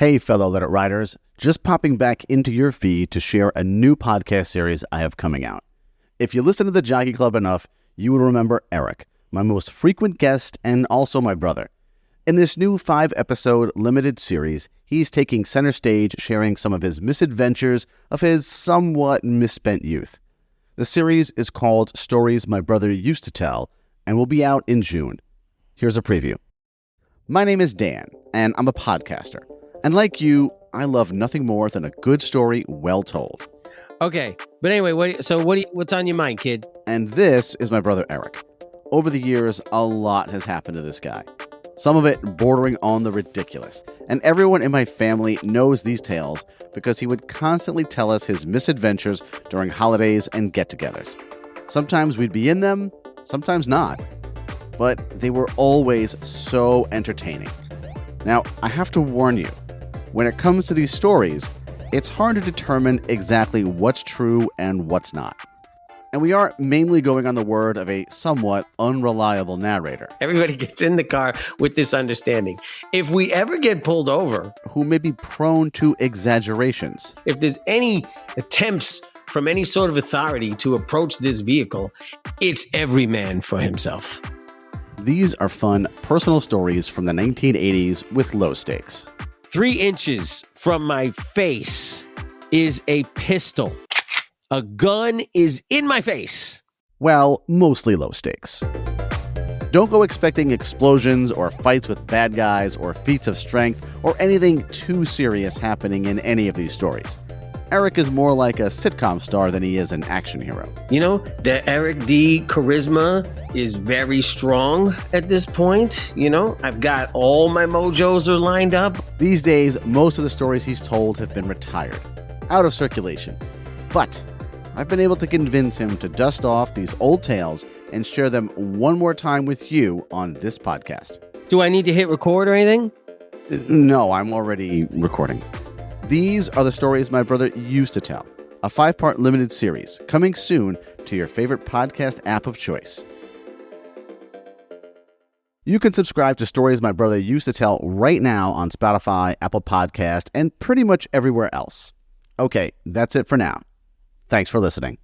Hey, fellow Let It Riders, just popping back into your feed to share a new podcast series I have coming out. If you listen to the Jockey Club enough, you will remember Eric, my most frequent guest and also my brother. In this new 5-episode limited series, he's taking center stage sharing some of his misadventures of his somewhat misspent youth. The series is called Stories My Brother Used to Tell and will be out in June. Here's a preview. My name is Dan, and I'm a podcaster. And like you, I love nothing more than a good story well told. Okay, but anyway, what's on your mind, kid? And this is my brother Eric. Over the years, a lot has happened to this guy. Some of it bordering on the ridiculous. And everyone in my family knows these tales because he would constantly tell us his misadventures during holidays and get-togethers. Sometimes we'd be in them, sometimes not. But they were always so entertaining. Now, I have to warn you, when it comes to these stories, it's hard to determine exactly what's true and what's not. And we are mainly going on the word of a somewhat unreliable narrator. Everybody gets in the car with this understanding. If we ever get pulled over, who may be prone to exaggerations. if there's any attempts from any sort of authority to approach this vehicle, it's every man for himself. These are fun, personal stories from the 1980s with low stakes. 3 inches from my face is a pistol. A gun is in my face. Well, mostly low stakes. Don't go expecting explosions or fights with bad guys or feats of strength or anything too serious happening in any of these stories. Eric is more like a sitcom star than he is an action hero. You know, the Eric D charisma is very strong at this point. You know, I've got all my mojos are lined up. These days, most of the stories he's told have been retired, out of circulation. But I've been able to convince him to dust off these old tales and share them one more time with you on this podcast. Do I need to hit record or anything? No, I'm already recording. These are the stories my brother used to tell, a 5-part limited series coming soon to your favorite podcast app of choice. You can subscribe to Stories My Brother Used to Tell right now on Spotify, Apple Podcast, and pretty much everywhere else. Okay, that's it for now. Thanks for listening.